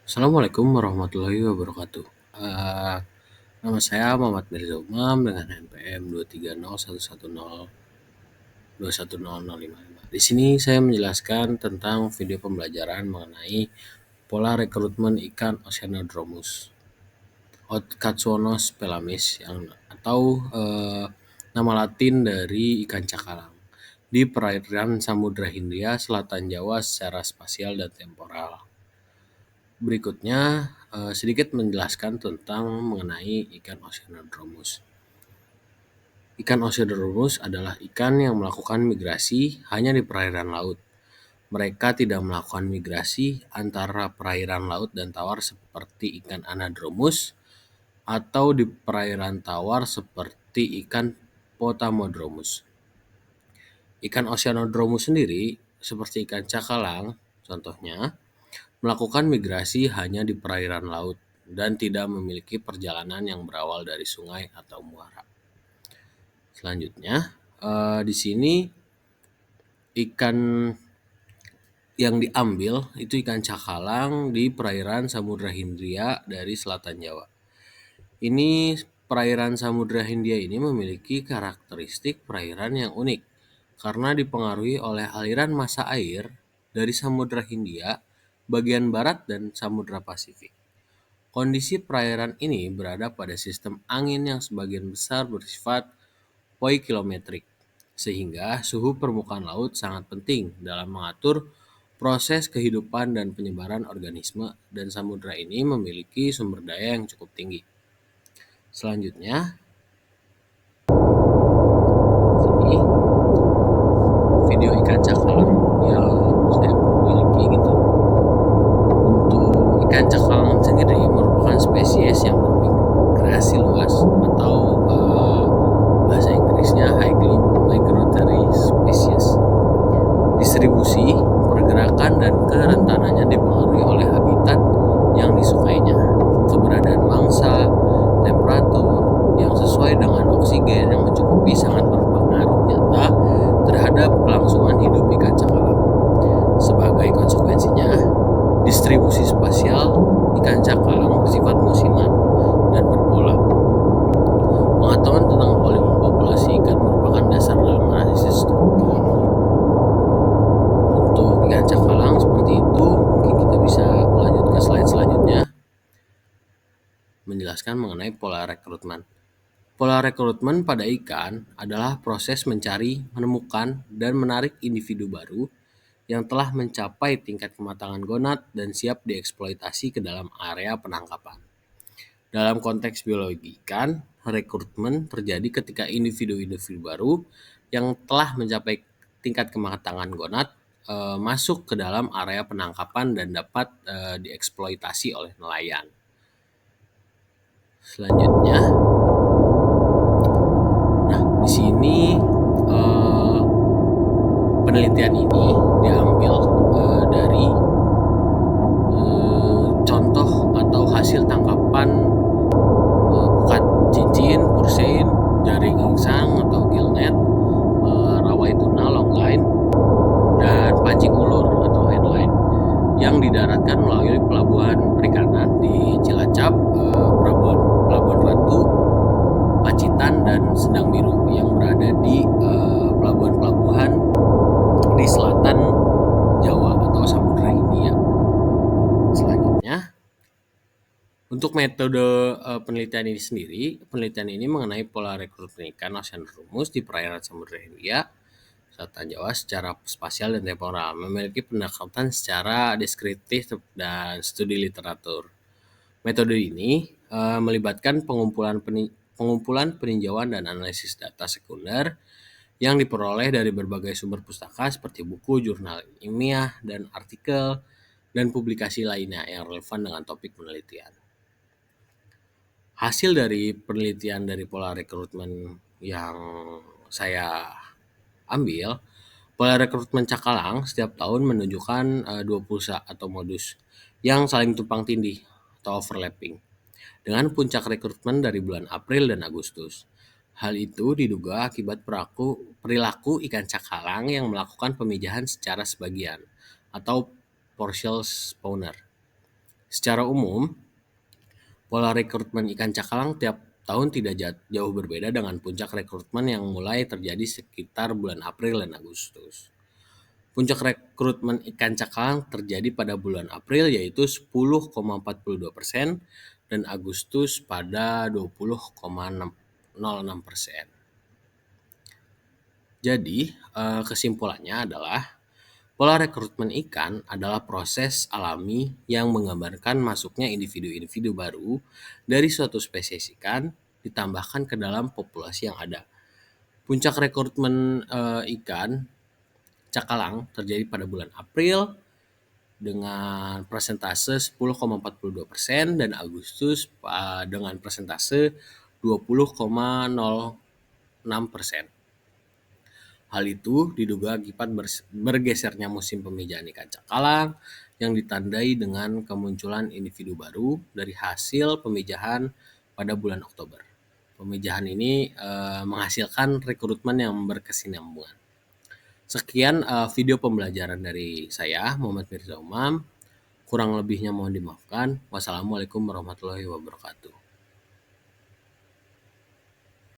Assalamualaikum warahmatullahi wabarakatuh. Eh, Nama saya Muhammad Mirza Umam dengan NPM 2301110210055. Di sini saya menjelaskan tentang video pembelajaran mengenai pola rekrutmen ikan Oceanodromus Katsuonos pelamis atau nama Latin dari ikan cakalang di perairan Samudra Hindia Selatan Jawa secara spasial dan temporal. Berikutnya, sedikit menjelaskan tentang mengenai ikan Oceanodromus. Ikan Oceanodromus adalah ikan yang melakukan migrasi hanya di perairan laut. Mereka tidak melakukan migrasi antara perairan laut dan tawar seperti ikan Anadromus atau di perairan tawar seperti ikan Potamodromus. Ikan Oceanodromus sendiri, seperti ikan cakalang, contohnya, melakukan migrasi hanya di perairan laut dan tidak memiliki perjalanan yang berawal dari sungai atau muara. Selanjutnya, di sini ikan yang diambil itu ikan cakalang di perairan Samudra Hindia dari selatan Jawa. Ini perairan Samudra Hindia ini memiliki karakteristik perairan yang unik karena dipengaruhi oleh aliran massa air dari Samudra Hindia bagian barat dan Samudra Pasifik. Kondisi perairan ini berada pada sistem angin yang sebagian besar bersifat poikilometrik, sehingga suhu permukaan laut sangat penting dalam mengatur proses kehidupan dan penyebaran organisme, dan samudra ini memiliki sumber daya yang cukup tinggi. Selanjutnya, sini video ikan cakalang yang saya miliki gitu. Untuk ikan cakalang sendiri merupakan spesies yang bermigrasi luas atau bahasa Inggrisnya highly migratory species. Distribusi, pergerakan, dan kerentanannya dipengaruhi oleh habitat yang disukainya, keberadaan mangsa, temperatur yang sesuai dengan oksigen yang mencukupi sangat berpengaruh nyata terhadap kelangsungan hidup ikan cakalang. Sebagai konsekuensinya, distribusi spasial ikan cakalang bersifat musiman dan berpola. Pengetahuan tentang volume populasi ikan merupakan dasar dalam analisis struktur. Untuk ikan cakalang seperti itu, mungkin kita bisa lanjut ke slide selanjutnya, menjelaskan mengenai pola rekrutmen. Pola rekrutmen pada ikan adalah proses mencari, menemukan, dan menarik individu baru yang telah mencapai tingkat kematangan gonad dan siap dieksploitasi ke dalam area penangkapan. Dalam konteks biologi ikan, rekrutmen terjadi ketika individu-individu baru yang telah mencapai tingkat kematangan gonad masuk ke dalam area penangkapan dan dapat dieksploitasi oleh nelayan. Selanjutnya, di sini penelitian ini diambil dari contoh atau hasil tangkapan pukat cincin, pursein, jaring insang atau gillnet, rawai tuna longline, dan pancing ulur atau headline yang didaratkan melalui pelabuhan perikanan di Cilacap, Pelabuhan Ratu, Pacitan, dan Sendang Biru yang berada di pelabuhan-pelabuhan di selatan Jawa atau Samudra Hindia. Selanjutnya, untuk metode penelitian ini sendiri, penelitian ini mengenai pola rekrutmen ikan Oceanodromus di perairan Samudra Hindia, Selatan Jawa secara spasial dan temporal, memiliki pendekatan secara deskriptif dan studi literatur. Metode ini melibatkan pengumpulan, peninjauan, dan analisis data sekunder yang diperoleh dari berbagai sumber pustaka seperti buku, jurnal ilmiah, dan artikel, dan publikasi lainnya yang relevan dengan topik penelitian. Hasil dari penelitian dari pola rekrutmen yang saya ambil, pola rekrutmen cakalang setiap tahun menunjukkan 2 pulsa atau modus yang saling tumpang tindih atau overlapping, dengan puncak rekrutmen dari bulan April dan Agustus. Hal itu diduga akibat perilaku ikan cakalang yang melakukan pemijahan secara sebagian atau partial spawner. Secara umum, pola rekrutmen ikan cakalang tiap tahun tidak jauh berbeda dengan puncak rekrutmen yang mulai terjadi sekitar bulan April dan Agustus. Puncak rekrutmen ikan cakalang terjadi pada bulan April yaitu 10,42% dan Agustus pada 20,06%. Jadi, kesimpulannya adalah pola rekrutmen ikan adalah proses alami yang menggambarkan masuknya individu-individu baru dari suatu spesies ikan ditambahkan ke dalam populasi yang ada. Puncak rekrutmen ikan cakalang terjadi pada bulan April dengan persentase 10,42% dan Agustus dengan persentase 20,06%. Hal itu diduga akibat bergesernya musim pemijahan ikan cakalang yang ditandai dengan kemunculan individu baru dari hasil pemijahan pada bulan Oktober. Pemijahan ini menghasilkan rekrutmen yang berkesinambungan. Sekian video pembelajaran dari saya, Muhammad Mirza Umam. Kurang lebihnya mohon dimaafkan. Wassalamualaikum warahmatullahi wabarakatuh.